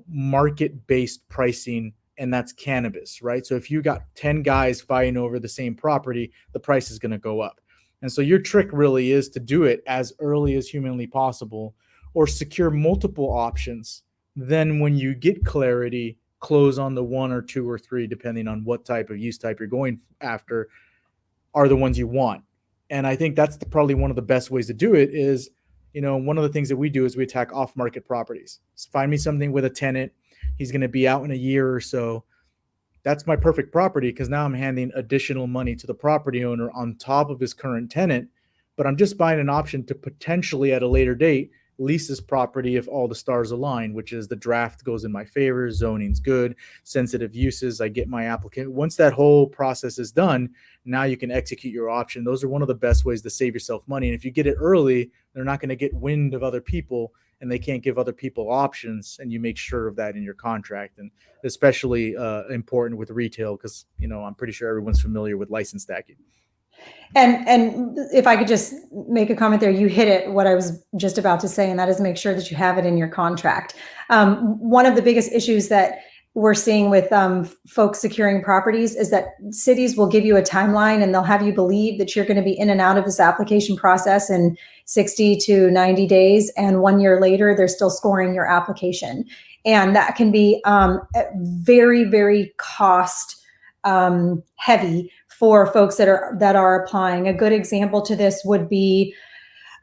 market-based pricing, and that's cannabis, right? So if you got 10 guys fighting over the same property, the price is going to go up. And so your trick really is to do it as early as humanly possible, or secure multiple options. Then when you get clarity, close on the one or two or three, depending on what type of use type you're going after, are the ones you want. And I think that's probably one of the best ways to do it is, one of the things that we do is we attack off-market properties. Find me something with a tenant. He's going to be out in a year or so. That's my perfect property, because now I'm handing additional money to the property owner on top of his current tenant, but I'm just buying an option to potentially at a later date lease this property if all the stars align, which is the draft goes in my favor, zoning's good, sensitive uses, I get my applicant. Once that whole process is done, now you can execute your option. Those are one of the best ways to save yourself money. And if you get it early, they're not going to get wind of other people, and they can't give other people options, and you make sure of that in your contract. And especially important with retail, because I'm pretty sure everyone's familiar with license stacking. And if I could just make a comment there, you hit it, what I was just about to say, and that is make sure that you have it in your contract. One of the biggest issues that we're seeing with folks securing properties is that cities will give you a timeline, and they'll have you believe that you're going to be in and out of this application process in 60 to 90 days. And 1 year later, they're still scoring your application. And that can be very, very cost heavy for folks that are applying. A good example to this would be,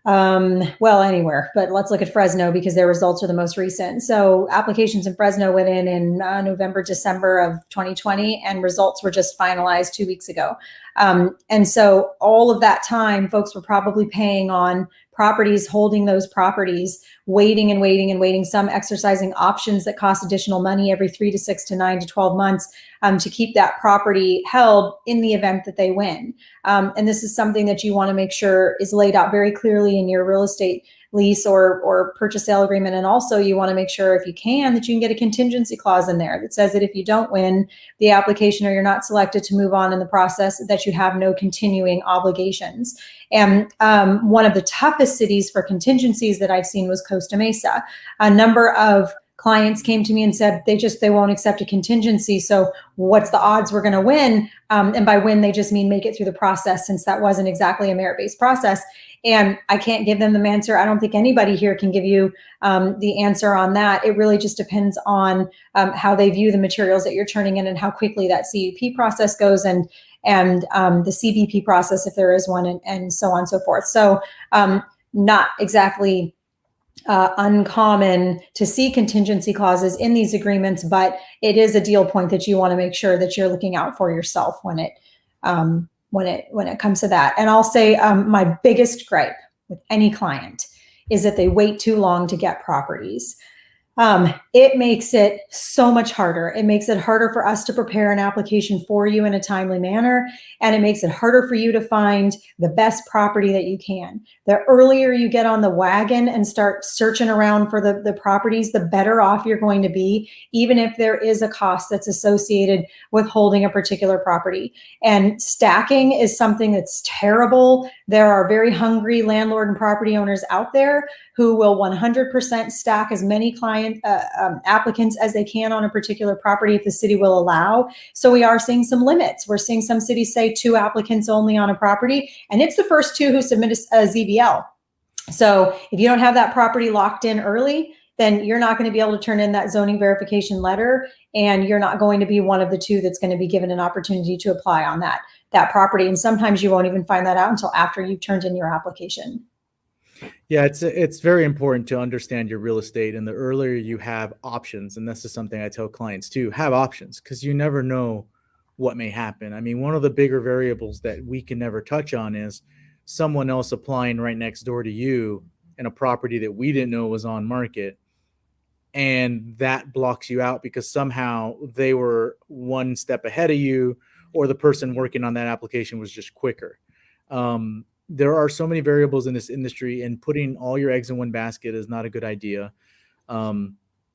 anywhere, but let's look at Fresno because their results are the most recent. So applications in Fresno went in November, December of 2020, and results were just finalized 2 weeks ago. And so all of that time, folks were probably paying on properties, holding those properties, waiting and waiting and waiting, some exercising options that cost additional money every 3 to 6 to 9 to 12 months to keep that property held in the event that they win. And this is something that you want to make sure is laid out very clearly in your real estate lease or purchase sale agreement. And also you want to make sure, if you can, that you can get a contingency clause in there that says that if you don't win the application or you're not selected to move on in the process, that you have no continuing obligations. And one of the toughest cities for contingencies that I've seen was Costa Mesa. A number of clients came to me and said they won't accept a contingency. So what's the odds we're going to win? And by win, they just mean make it through the process, since that wasn't exactly a merit-based process. And I can't give them the answer. I don't think anybody here can give you the answer on that. It really just depends on how they view the materials that you're turning in and how quickly that CUP process goes and the CBP process, if there is one, and so on and so forth. So not exactly uncommon to see contingency clauses in these agreements, but it is a deal point that you want to make sure that you're looking out for yourself when it comes to that. And I'll say my biggest gripe with any client is that they wait too long to get properties. It makes it so much harder. It makes it harder for us to prepare an application for you in a timely manner, and it makes it harder for you to find the best property that you can. The earlier you get on the wagon and start searching around for the properties, the better off you're going to be, even if there is a cost that's associated with holding a particular property. And stacking is something that's terrible. There are very hungry landlord and property owners out there who will 100% stack as many applicants as they can on a particular property if the city will allow. So we are seeing some limits. We're seeing some cities say 2 applicants only on a property, and it's the first 2 who submit a ZBL. So if you don't have that property locked in early, then you're not going to be able to turn in that zoning verification letter, and you're not going to be one of the 2 that's going to be given an opportunity to apply on that property. And sometimes you won't even find that out until after you've turned in your application. Yeah, it's very important to understand your real estate, and the earlier you have options, and this is something I tell clients too, have options, because you never know what may happen. I mean, one of the bigger variables that we can never touch on is someone else applying right next door to you in a property that we didn't know was on market, and that blocks you out because somehow they were one step ahead of you, or the person working on that application was just quicker. There are so many variables in this industry, and putting all your eggs in one basket is not a good idea.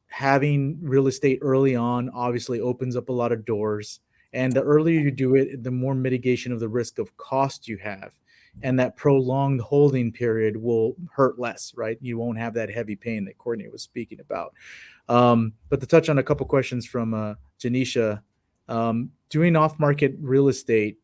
Having real estate early on obviously opens up a lot of doors, and the earlier you do it, the more mitigation of the risk of cost you have, and that prolonged holding period will hurt less, right? You won't have that heavy pain that Courtney was speaking about. But to touch on a couple questions from Janisha, doing off-market real estate,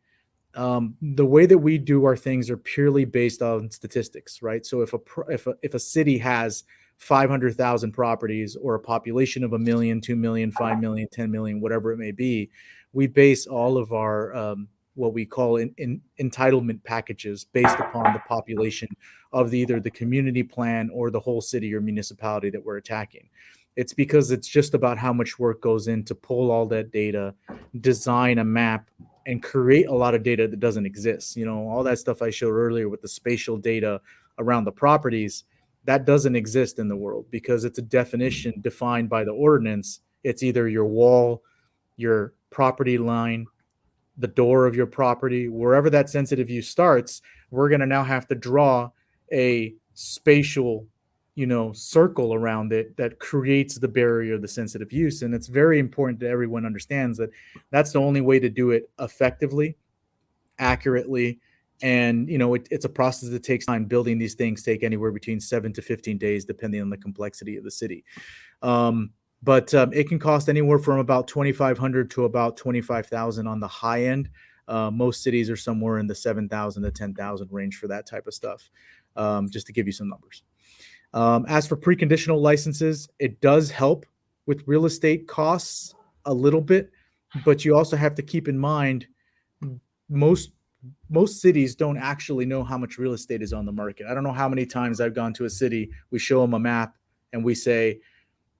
the way that we do our things are purely based on statistics, right? So if a city has 500,000 properties, or a population of 1 million, 2 million, 5 million, 10 million, whatever it may be, we base all of our what we call entitlement packages based upon the population of either the community plan or the whole city or municipality that we're attacking. It's because it's just about how much work goes in to pull all that data, design a map, and create a lot of data that doesn't exist. All that stuff I showed earlier with the spatial data around the properties, that doesn't exist in the world because it's a definition defined by the ordinance. It's either your wall, your property line, the door of your property, wherever that sensitive use starts. We're going to now have to draw a spatial circle around it that creates the barrier of the sensitive use. And it's very important that everyone understands that that's the only way to do it effectively, accurately. And, it's a process that takes time. Building these things take anywhere between 7 to 15 days, depending on the complexity of the city. But it can cost anywhere from about $2,500 to about $25,000 on the high end. Most cities are somewhere in the $7,000 to $10,000 range for that type of stuff, just to give you some numbers. As for preconditional licenses, it does help with real estate costs a little bit, but you also have to keep in mind most cities don't actually know how much real estate is on the market. I don't know how many times I've gone to a city, we show them a map and we say,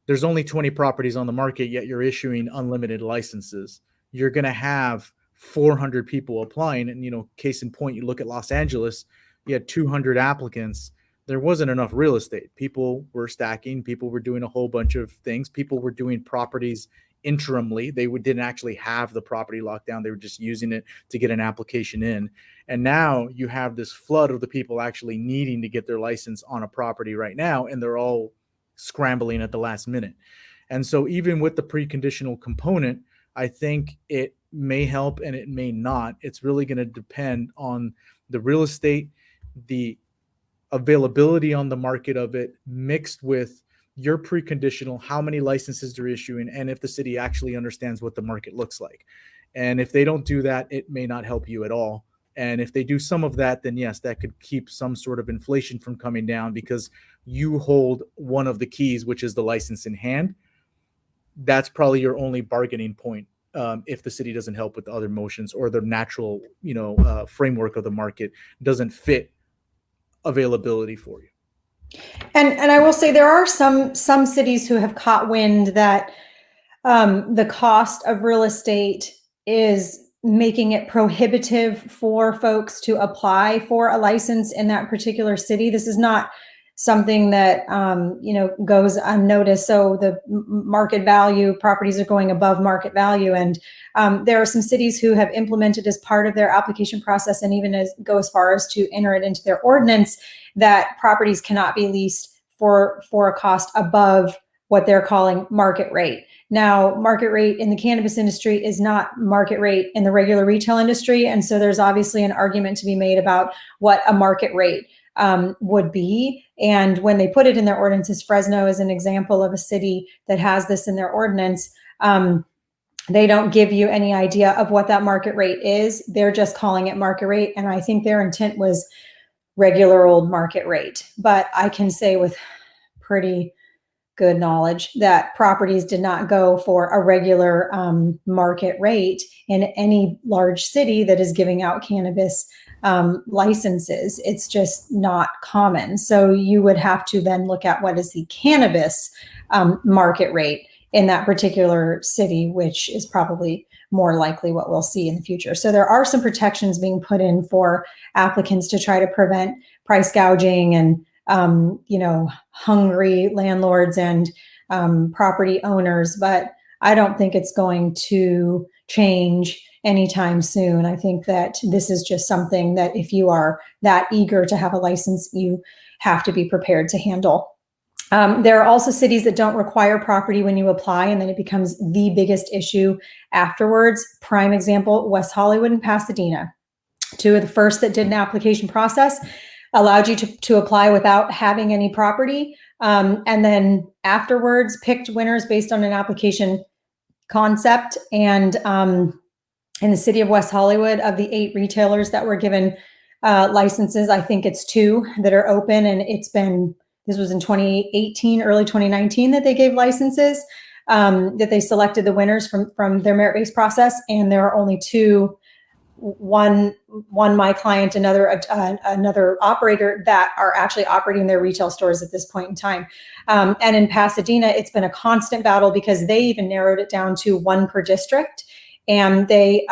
there's only 20 properties on the market, yet you're issuing unlimited licenses. You're going to have 400 people applying. And, case in point, you look at Los Angeles, you had 200 applicants. There wasn't enough real estate. People were stacking. People were doing a whole bunch of things. People were doing properties interimly. They didn't actually have the property locked down. They were just using it to get an application in. And now you have this flood of the people actually needing to get their license on a property right now, and they're all scrambling at the last minute. And so even with the preconditional component, I think it may help and it may not. It's really going to depend on the real estate, the availability on the market of it, mixed with your preconditional, how many licenses they're issuing, and if the city actually understands what the market looks like. And if they don't do that, it may not help you at all. And if they do some of that, then yes, that could keep some sort of inflation from coming down because you hold one of the keys, which is the license in hand. That's probably your only bargaining point. If the city doesn't help with the other motions, or the natural, framework of the market doesn't fit availability for you. And I will say there are some cities who have caught wind that the cost of real estate is making it prohibitive for folks to apply for a license in that particular city. This is not something that goes unnoticed. So the market value properties are going above market value, and there are some cities who have implemented as part of their application process, and even go as far as to enter it into their ordinance, that properties cannot be leased for a cost above what they're calling market rate. Now, market rate in the cannabis industry is not market rate in the regular retail industry. And so there's obviously an argument to be made about what a market rate would be. And when they put it in their ordinances, Fresno is an example of a city that has this in their ordinance. They don't give you any idea of what that market rate is. They're just calling it market rate. And I think their intent was regular old market rate. But I can say with pretty good knowledge that properties did not go for a regular market rate in any large city that is giving out cannabis licenses. It's just not common. So you would have to then look at what is the cannabis market rate in that particular city, which is probably more likely what we'll see in the future. So there are some protections being put in for applicants to try to prevent price gouging and hungry landlords and property owners, but I don't think it's going to change anytime soon. I think that this is just something that if you are that eager to have a license, you have to be prepared to handle. There are also cities that don't require property when you apply, and then it becomes the biggest issue afterwards. Prime example, West Hollywood and Pasadena, two of the first that did an application process, allowed you to apply without having any property. And then afterwards picked winners based on an application concept. And in the city of West Hollywood, of the 8 retailers that were given licenses, I think it's 2 that are open. And this was in 2018, early 2019 that they gave licenses, that they selected the winners from their merit-based process. And there are only 2, one my client, another operator, that are actually operating their retail stores at this point in time. And in Pasadena, it's been a constant battle because they even narrowed it down to 1 per district. And they,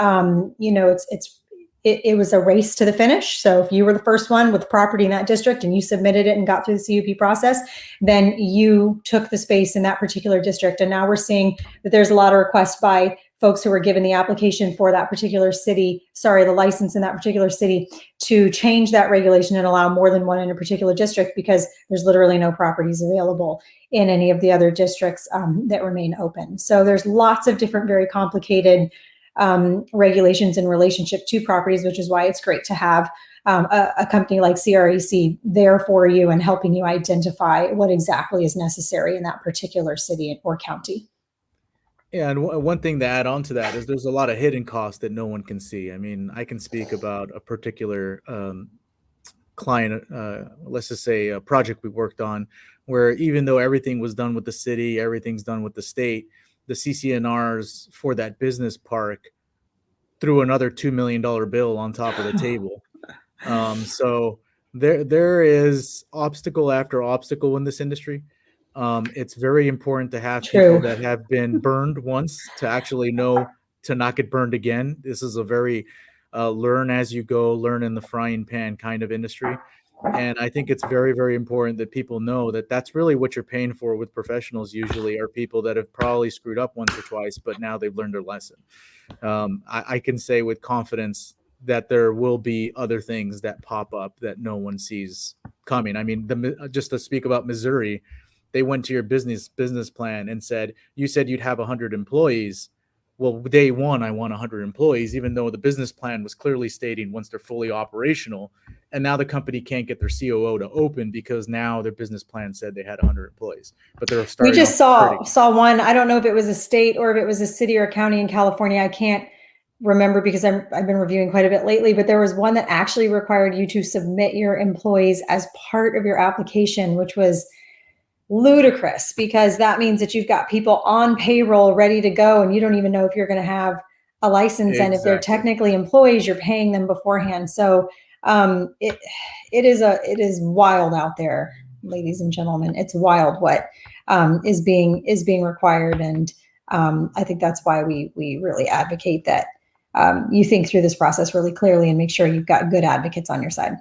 it was a race to the finish. So if you were the first one with property in that district and you submitted it and got through the CUP process, then you took the space in that particular district. And now we're seeing that there's a lot of requests by folks who were given the application for that particular city, the license in that particular city, to change that regulation and allow more than 1 in a particular district, because there's literally no properties available in any of the other districts that remain open. So there's lots of different, very complicated regulations in relationship to properties, which is why it's great to have a company like CREC there for you and helping you identify what exactly is necessary in that particular city or county. Yeah, and one thing to add on to that is there's a lot of hidden costs that no one can see. I mean, I can speak about a particular client, let's just say a project we worked on, where even though everything was done with the city, everything's done with the state, the CCNRs for that business park threw another $2 million bill on top of the table. So there is obstacle after obstacle in this industry. It's very important to have people that have been burned once to actually know to not get burned again. This is a very learn as you go, learn in the frying pan kind of industry. And I think it's very, very important that people know that that's really what you're paying for with professionals usually are people that have probably screwed up once or twice, but now they've learned their lesson. I can say with confidence that there will be other things that pop up that no one sees coming. I mean, just to speak about Missouri, they went to your business plan and said, you said you'd have 100 employees. Well, day one, I want 100 employees, even though the business plan was clearly stating once they're fully operational. And now the company can't get their COO to open because now their business plan said they had 100 employees. But they're starting. We just saw one. I don't know if it was a state or if it was a city or a county in California. I can't remember because I've been reviewing quite a bit lately. But there was one that actually required you to submit your employees as part of your application, which was ludicrous because that means that you've got people on payroll ready to go and you don't even know if you're going to have a license. Exactly. And if they're technically employees, you're paying them beforehand. So it is wild out there, ladies and gentlemen. It's wild what is being required, and I think that's why we really advocate that you think through this process really clearly and make sure you've got good advocates on your side.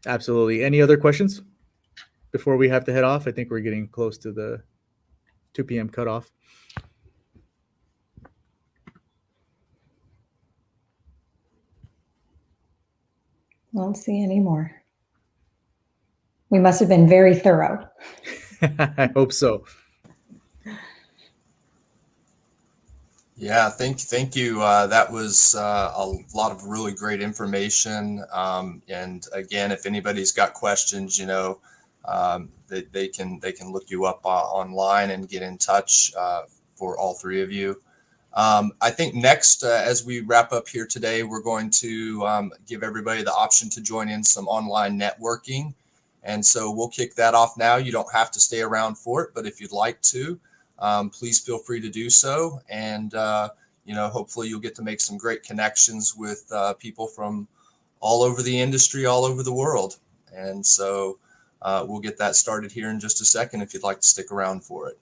Absolutely. Any other questions before we have to head off? I think we're getting close to the 2 p.m. cutoff. I don't see any more. We must have been very thorough. I hope so. Yeah, thank you. That was a lot of really great information. And again, if anybody's got questions, they can look you up online and get in touch for all three of you. I think next, as we wrap up here today, we're going to give everybody the option to join in some online networking. And so we'll kick that off now. You don't have to stay around for it, but if you'd like to, please feel free to do so. And, hopefully you'll get to make some great connections with people from all over the industry, all over the world. And so we'll get that started here in just a second if you'd like to stick around for it.